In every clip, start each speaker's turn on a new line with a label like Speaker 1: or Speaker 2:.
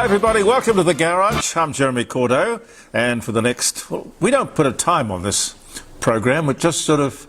Speaker 1: everybody, welcome to the Garage. I'm Jeremy Cordeaux, and for the next, well, we don't put a time on this program, it just sort of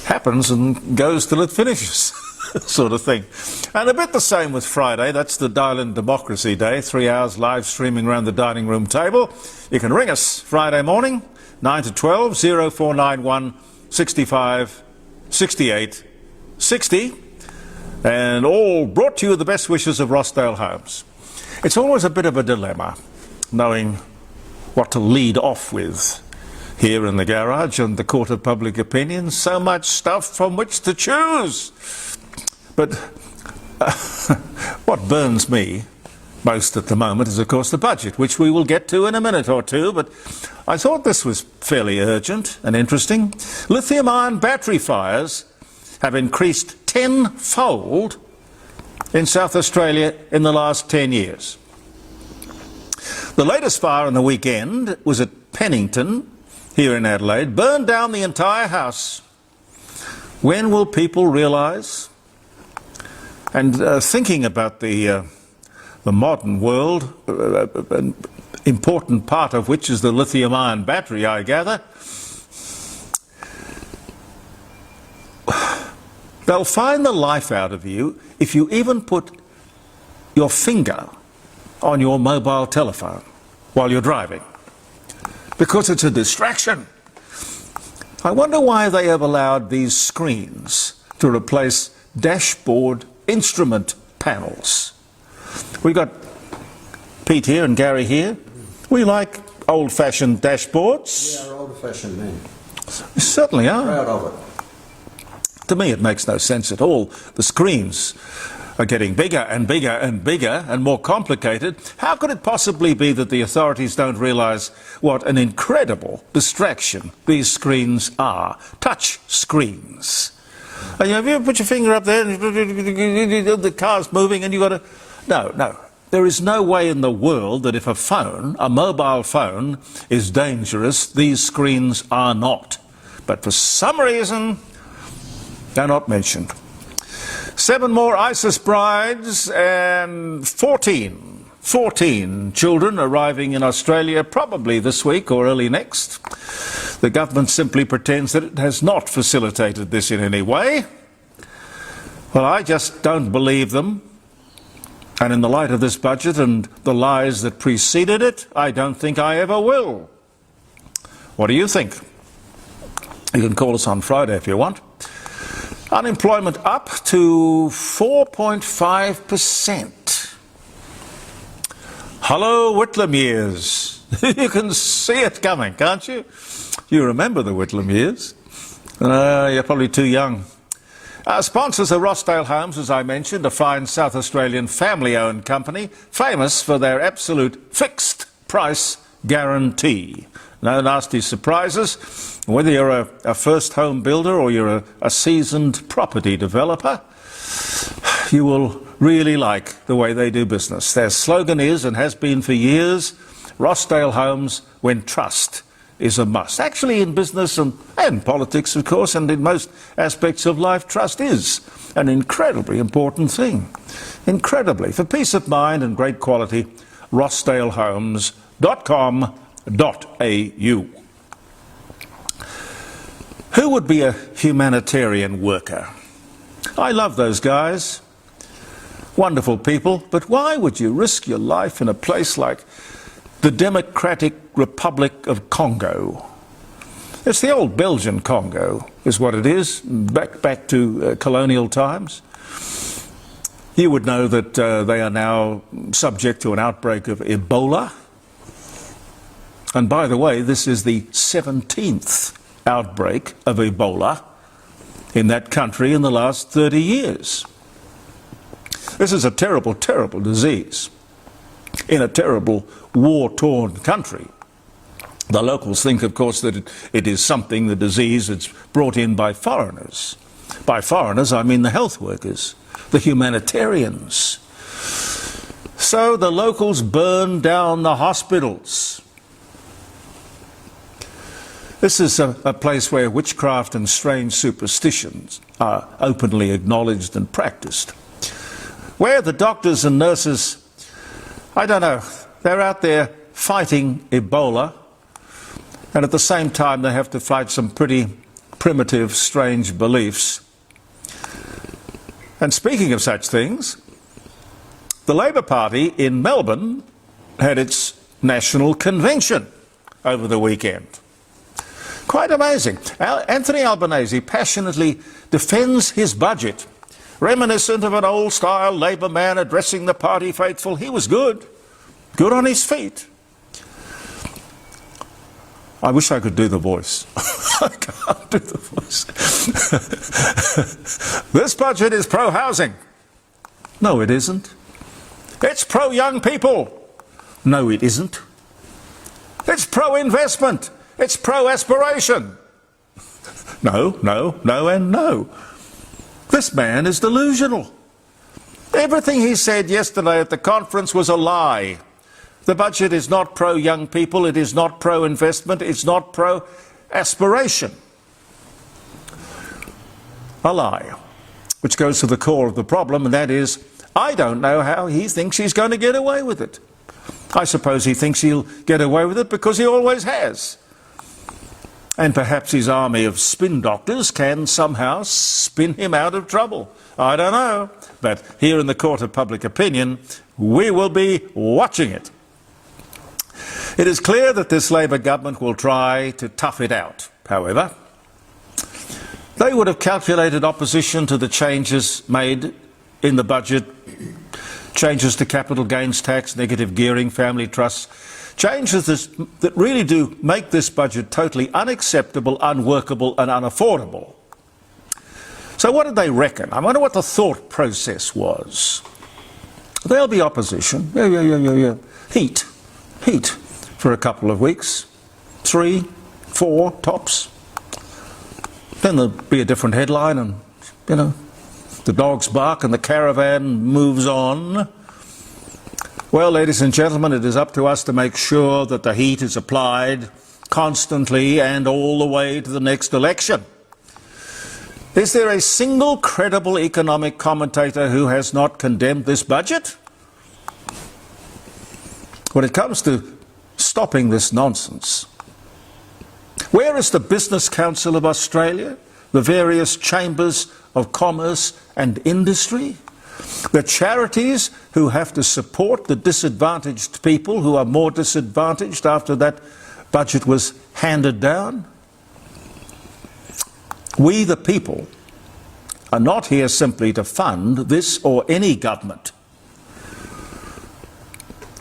Speaker 1: happens and goes till it finishes, sort of thing. And a bit the same with Friday, that's the Dial-In Democracy Day, 3 hours live streaming around the dining room table. You can ring us Friday morning, 9 to 12, 0491 65 68 60, and all brought to you with the best wishes of Rossdale Homes. It's always a bit of a dilemma, knowing what to lead off with here in the garage and the court of public opinion. So much stuff from which to choose. But what burns me most at the moment is, of course, the budget, which we will get to in a minute or two. But I thought this was fairly urgent and interesting. Lithium-ion battery fires have increased tenfold in South Australia in the last 10 years. The latest fire on the weekend was at Pennington, here in Adelaide, burned down the entire house. When will people realise? And thinking about the modern world, an important part of which is the lithium-ion battery, I gather, they'll find the life out of you if you even put your finger on your mobile telephone while you're driving, because it's a distraction. I wonder why they have allowed these screens to replace dashboard instrument panels. We've got Pete here and Gary here. We like old-fashioned dashboards.
Speaker 2: We are old-fashioned men.
Speaker 1: You certainly are.
Speaker 2: Proud of it.
Speaker 1: To me, it makes no sense at all. The screens are getting bigger and bigger and bigger and more complicated. How could it possibly be that the authorities don't realise what an incredible distraction these screens are? Touch screens. Have you ever put your finger up there and the car's moving and you've got to... No. There is no way in the world that if a mobile phone, is dangerous, these screens are not. But for some reason, they're not mentioned. 7 more ISIS brides and 14 children arriving in Australia probably this week or early next. The government simply pretends that it has not facilitated this in any way. Well, I just don't believe them. And in the light of this budget and the lies that preceded it, I don't think I ever will. What do you think? You can call us on Friday if you want. Unemployment up to 4.5%. Hello, Whitlam years. You can see it coming, can't you? You remember the Whitlam years. You're probably too young. Our sponsors are Rossdale Homes, as I mentioned, a fine South Australian family-owned company, famous for their absolute fixed price guarantee. No nasty surprises. Whether you're a first home builder or you're a seasoned property developer, you will really like the way they do business. Their slogan is, and has been for years, Rossdale Homes, when trust is a must. Actually, in business and politics, of course, and in most aspects of life, trust is an incredibly important thing. Incredibly. For peace of mind and great quality, rossdalehomes.com.au. Who would be a humanitarian worker? I love those guys. Wonderful people, but why would you risk your life in a place like the Democratic Republic of Congo? It's the old Belgian Congo, is what it is, back to colonial times. You would know that they are now subject to an outbreak of Ebola. And by the way, this is the 17th outbreak of Ebola in that country in the last 30 years. This is a terrible, terrible disease in a terrible war-torn country. The locals think, of course, that it is something, the disease, that's brought in by foreigners. By foreigners, I mean the health workers, the humanitarians. So the locals burn down the hospitals. This is a place where witchcraft and strange superstitions are openly acknowledged and practiced, where the doctors and nurses I don't know, they're out there fighting Ebola, and at the same time they have to fight some pretty primitive, strange beliefs. And speaking of such things, the Labor Party in Melbourne had its national convention over the weekend. Quite amazing. Anthony Albanese passionately defends his budget, reminiscent of an old-style Labor man addressing the party faithful. He was good on his feet. I wish I could do the voice. I can't do the voice. This budget is pro-housing. No, it isn't. It's pro-young people. No, it isn't. It's pro-investment. It's pro-aspiration. No, no, no, and no. This man is delusional. Everything he said yesterday at the conference was a lie. The budget is not pro-young people, it is not pro-investment, it's not pro-aspiration. A lie, which goes to the core of the problem, and that is, I don't know how he thinks he's going to get away with it. I suppose he thinks he'll get away with it because he always has. And perhaps his army of spin doctors can somehow spin him out of trouble. I don't know. But here in the court of public opinion, we will be watching it. It is clear that this Labor government will try to tough it out. However, they would have calculated opposition to the changes made in the budget, changes to capital gains tax, negative gearing, family trusts, changes that really do make this budget totally unacceptable, unworkable and unaffordable. So what did they reckon? I wonder what the thought process was. There'll be opposition. Heat for a couple of weeks. 3, 4 tops. Then there'll be a different headline and, the dogs bark and the caravan moves on. Well, ladies and gentlemen, it is up to us to make sure that the heat is applied constantly and all the way to the next election. Is there a single credible economic commentator who has not condemned this budget? When it comes to stopping this nonsense, where is the Business Council of Australia, the various chambers of commerce and industry, the charities who have to support the disadvantaged people who are more disadvantaged after that budget was handed down? We, the people, are not here simply to fund this or any government.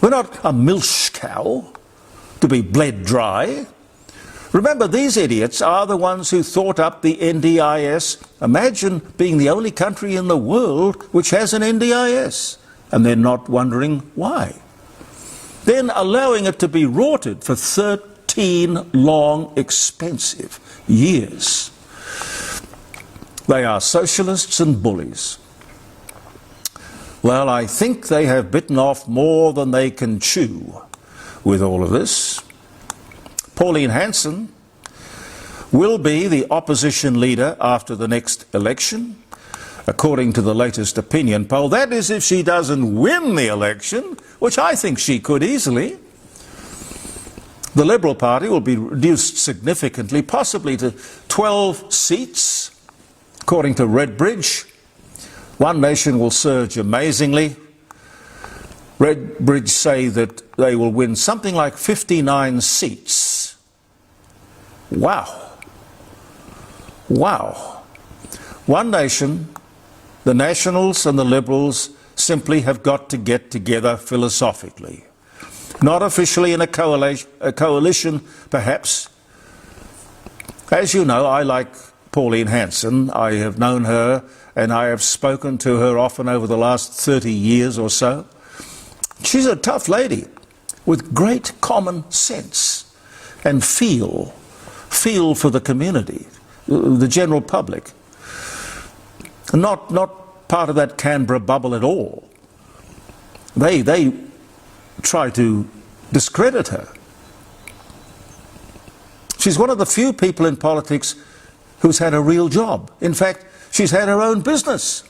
Speaker 1: We're not a milch cow to be bled dry. Remember, these idiots are the ones who thought up the NDIS. Imagine being the only country in the world which has an NDIS, and they're not wondering why. Then allowing it to be rorted for 13 long, expensive years. They are socialists and bullies. Well, I think they have bitten off more than they can chew with all of this. Pauline Hanson will be the opposition leader after the next election, according to the latest opinion poll. That is, if she doesn't win the election, which I think she could easily. The Liberal Party will be reduced significantly, possibly to 12 seats, according to Redbridge. One Nation will surge amazingly. Redbridge say that they will win something like 59 seats. Wow. Wow. One Nation, the Nationals and the Liberals simply have got to get together philosophically. Not officially in a coalition, perhaps. As you know, I like Pauline Hanson. I have known her and I have spoken to her often over the last 30 years or so. She's a tough lady with great common sense and feel for the community, the general public. Not part of that Canberra bubble at all. They try to discredit her. She's one of the few people in politics who's had a real job. In fact, she's had her own business.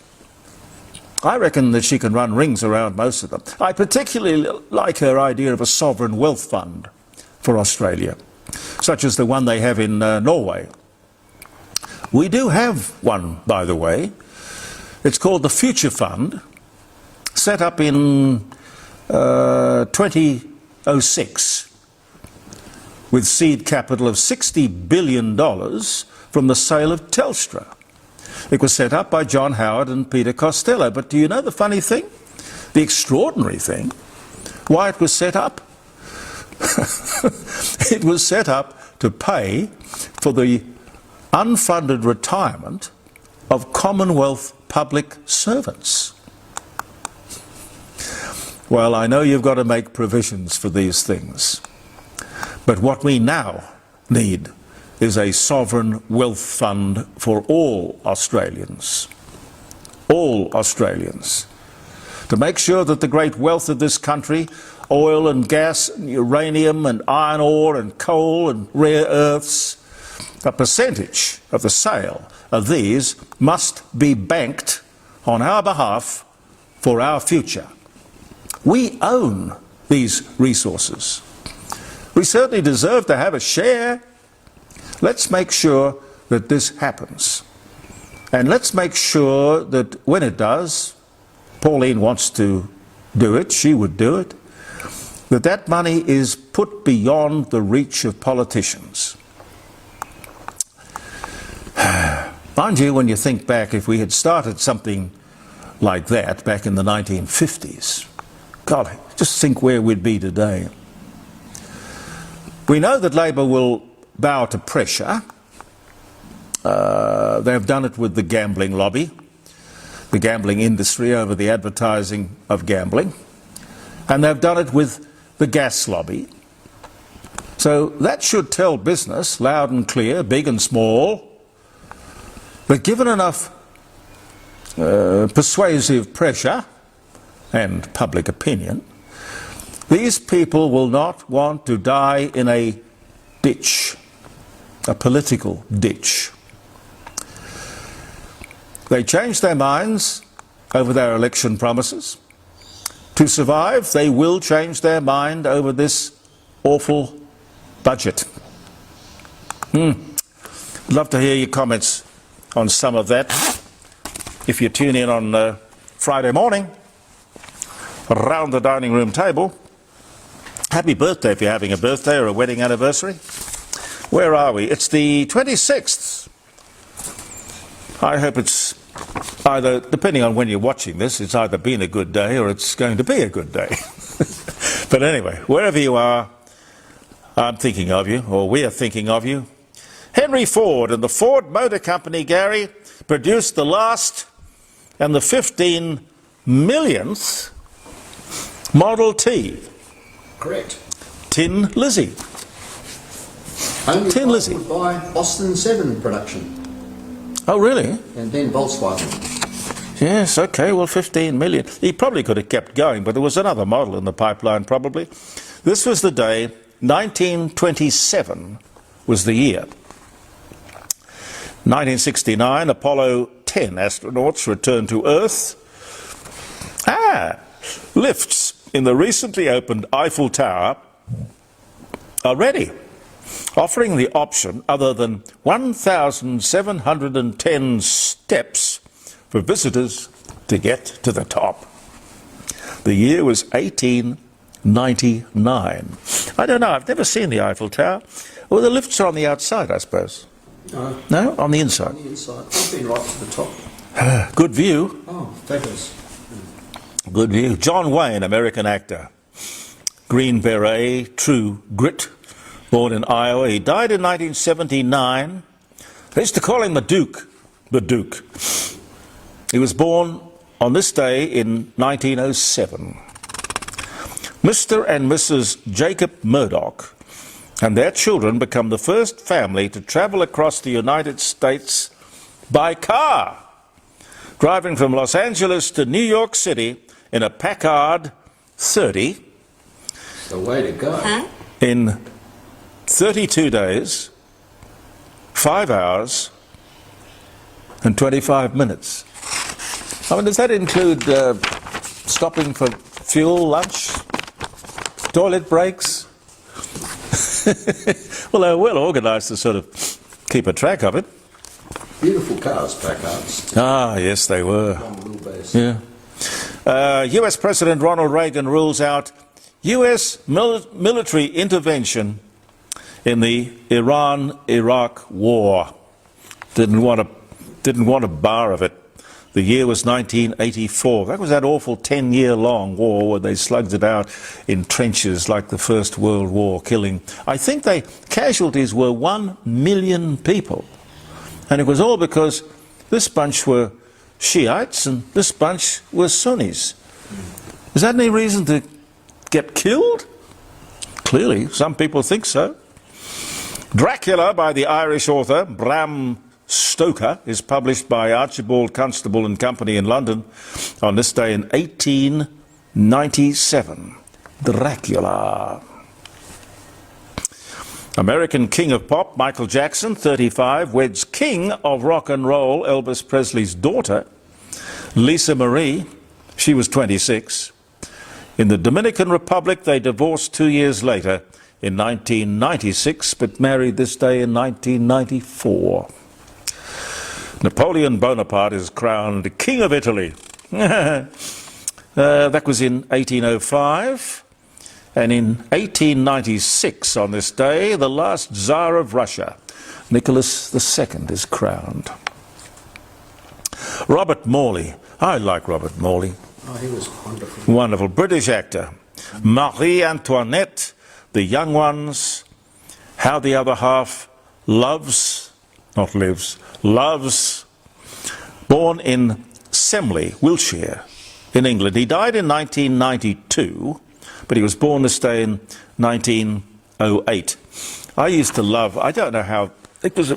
Speaker 1: I reckon that she can run rings around most of them. I particularly like her idea of a sovereign wealth fund for Australia, such as the one they have in Norway. We do have one, by the way. It's called the Future Fund, set up in 2006 with seed capital of $60 billion from the sale of Telstra. It was set up by John Howard and Peter Costello. But do you know the funny thing? The extraordinary thing? Why it was set up? It was set up to pay for the unfunded retirement of Commonwealth public servants. Well, I know you've got to make provisions for these things. But what we now need is a sovereign wealth fund for all Australians. All Australians. To make sure that the great wealth of this country, oil and gas and uranium and iron ore and coal and rare earths, a percentage of the sale of these must be banked on our behalf for our future. We own these resources. We certainly deserve to have a share. Let's make sure that this happens. And let's make sure that when it does, Pauline wants to do it, she would do it, that that money is put beyond the reach of politicians. Mind you, when you think back, if we had started something like that back in the 1950s, God, just think where we'd be today. We know that Labor will bow to pressure. They've done it with the gambling lobby, the gambling industry over the advertising of gambling, and they've done it with the gas lobby. So that should tell business, loud and clear, big and small, that given enough persuasive pressure and public opinion, these people will not want to die in a ditch, a political ditch. They changed their minds over their election promises. To survive, they will change their mind over this awful budget. I'd love to hear your comments on some of that. If you tune in on Friday morning, around the dining room table. Happy birthday if you're having a birthday or a wedding anniversary. Where are we? It's the 26th. I hope it's either, depending on when you're watching this, it's either been a good day or it's going to be a good day. But anyway, wherever you are, I'm thinking of you, or we are thinking of you. Henry Ford and the Ford Motor Company, Gary, produced the last and the 15 millionth Model T.
Speaker 2: Correct.
Speaker 1: Tin Lizzie.
Speaker 2: Only
Speaker 1: Tin Lizzie.
Speaker 2: by Austin 7 production.
Speaker 1: Oh, really?
Speaker 2: And then Volkswagen.
Speaker 1: Yes, okay, well, 15 million. He probably could have kept going, but there was another model in the pipeline, probably. This was the day, 1927 was the year. 1969, Apollo 10 astronauts returned to Earth. Lifts in the recently opened Eiffel Tower are ready, offering the option other than 1,710 steps for visitors to get to the top. The year was 1899. I don't know, I've never seen the Eiffel Tower. Well, the lifts are on the outside, I suppose.
Speaker 2: No.
Speaker 1: No? On the inside?
Speaker 2: On the inside. I've been right to the top.
Speaker 1: Good view.
Speaker 2: Oh, fabulous.
Speaker 1: Good view. John Wayne, American actor. Green Beret, true grit. Born in Iowa. He died in 1979. They used to call him the Duke. The Duke. He was born on this day in 1907. Mr. and Mrs. Jacob Murdoch and their children become the first family to travel across the United States by car, driving from Los Angeles to New York City in a Packard 30
Speaker 2: The way to go.
Speaker 1: in 32 days, 5 hours and 25 minutes. I mean, does that include stopping for fuel, lunch, toilet breaks? Well, they're well organised to sort of keep a track of it.
Speaker 2: Beautiful cars, Packard's.
Speaker 1: Ah, yes, they were.
Speaker 2: Long wheelbase.
Speaker 1: Yeah. US President Ronald Reagan rules out US military intervention in the Iran-Iraq war. Didn't want a bar of it. The year was 1984. That was that awful 10-year-long war where they slugged it out in trenches like the First World War, killing. I think casualties were 1 million people. And it was all because this bunch were Shiites and this bunch were Sunnis. Is that any reason to get killed? Clearly, some people think so. Dracula by the Irish author Bram Stoker is published by Archibald Constable and Company in London on this day in 1897. Dracula. American King of Pop, Michael Jackson, 35, weds King of Rock and Roll, Elvis Presley's daughter, Lisa Marie. She was 26. In the Dominican Republic, they divorced 2 years later in 1996, but married this day in 1994. Napoleon Bonaparte is crowned King of Italy. That was in 1805. And in 1896, on this day, the last Tsar of Russia, Nicholas II, is crowned. Robert Morley. I like Robert Morley.
Speaker 2: Oh, he was wonderful.
Speaker 1: Wonderful. British actor. Marie Antoinette, The Young Ones, How the Other Half Loves, not lives, loves. Born in Semley, Wiltshire, in England. He died in 1992. But he was born this day in 1908. I used to love, I don't know how, it was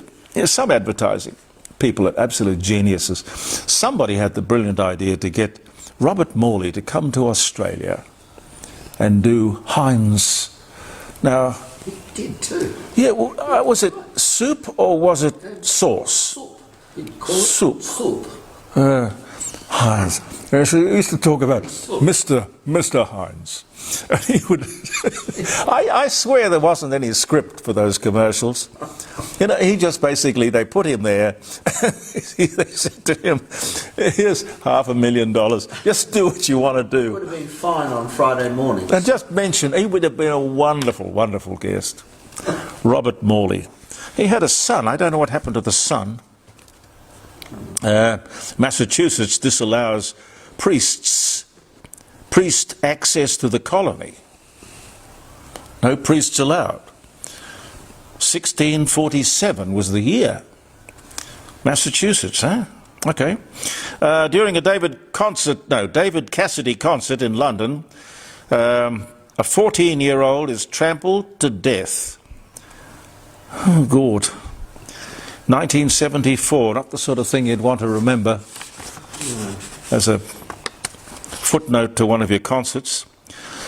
Speaker 1: some advertising people are absolute geniuses. Somebody had the brilliant idea to get Robert Morley to come to Australia and do Heinz. Now,
Speaker 2: He did too.
Speaker 1: yeah, well, was it soup or was it sauce?
Speaker 2: Soup. He'd call it
Speaker 1: Soup.
Speaker 2: soup.
Speaker 1: Heinz. Yes, he used to talk about Mr. Heinz. And he would. I swear there wasn't any script for those commercials. You know, he just basically, they put him there. They said to him, here's $500,000. Just do what you want to do.
Speaker 2: Would have been fine on Friday mornings.
Speaker 1: And just mention, he would have been a wonderful, wonderful guest. Robert Morley. He had a son. I don't know what happened to the son. Massachusetts disallows priest access to the colony. No priests allowed. 1647 was the year. Massachusetts, huh? Okay. During a David Cassidy concert in London, a 14-year-old is trampled to death. Oh, God. 1974, not the sort of thing you'd want to remember as a footnote to one of your concerts.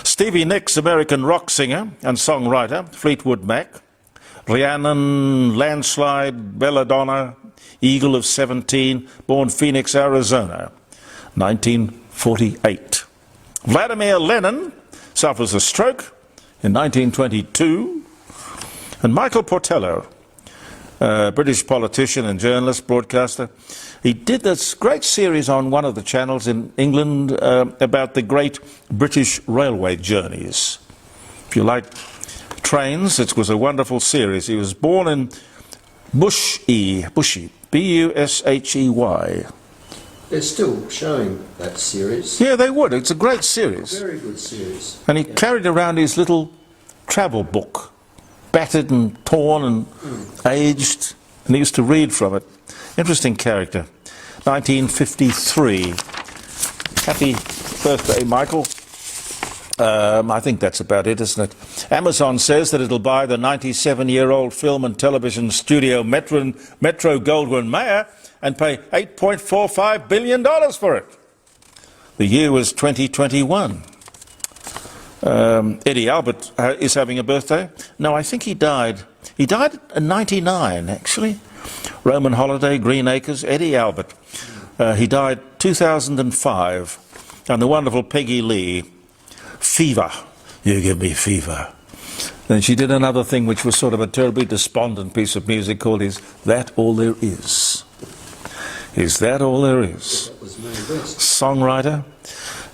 Speaker 1: Stevie Nicks, American rock singer and songwriter, Fleetwood Mac. Rhiannon, Landslide, Belladonna, Eagle of 17, born Phoenix, Arizona, 1948. Vladimir Lenin suffers a stroke in 1922. And Michael Portello, British politician and journalist, broadcaster, he did this great series on one of the channels in England about the great British railway journeys. If you like trains, it was a wonderful series. He was born in Bushey, B-U-S-H-E-Y.
Speaker 2: They're still showing that series.
Speaker 1: Yeah, they would. It's a great series.
Speaker 2: Very good series.
Speaker 1: And he carried around his little travel book, battered and torn and aged, and he used to read from it. Interesting character. 1953. Happy birthday, Michael. I think that's about it, isn't it? Amazon says that it'll buy the 97-year-old film and television studio Metro-Goldwyn-Mayer and pay $8.45 billion for it. The year was 2021. Eddie Albert is having a birthday. No, I think he died. He died at 99, actually. Roman Holiday, Green Acres, Eddie Albert. He died 2005. And the wonderful Peggy Lee, Fever. You give me fever. Then she did another thing which was sort of a terribly despondent piece of music called Is That All There Is? Is That All There Is?
Speaker 2: That was Mae West.
Speaker 1: Songwriter,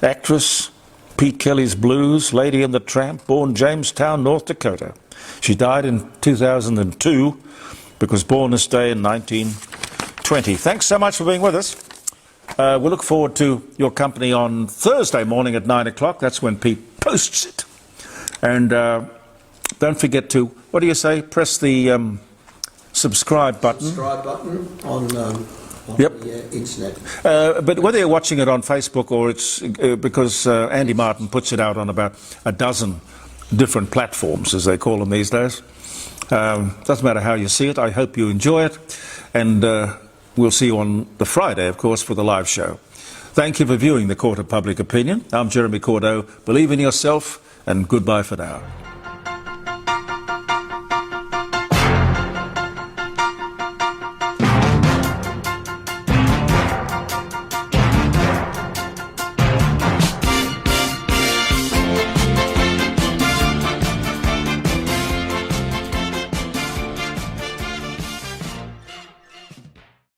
Speaker 1: actress, Pete Kelly's Blues, Lady and the Tramp, born Jamestown, North Dakota. She died in 2002 because born this day in 1920. Thanks so much for being with us. We look forward to your company on Thursday morning at 9 o'clock. That's when Pete posts it. And don't forget to, what do you say, press the subscribe button.
Speaker 2: Subscribe button on
Speaker 1: Yep.
Speaker 2: the internet.
Speaker 1: But whether you're watching it on Facebook or it's because Andy Martin puts it out on about a dozen different platforms, as they call them these days. Doesn't matter how you see it. I hope you enjoy it. And we'll see you on the Friday, of course, for the live show. Thank you for viewing the Court of Public Opinion. I'm Jeremy Cordeaux. Believe in yourself, and goodbye for now.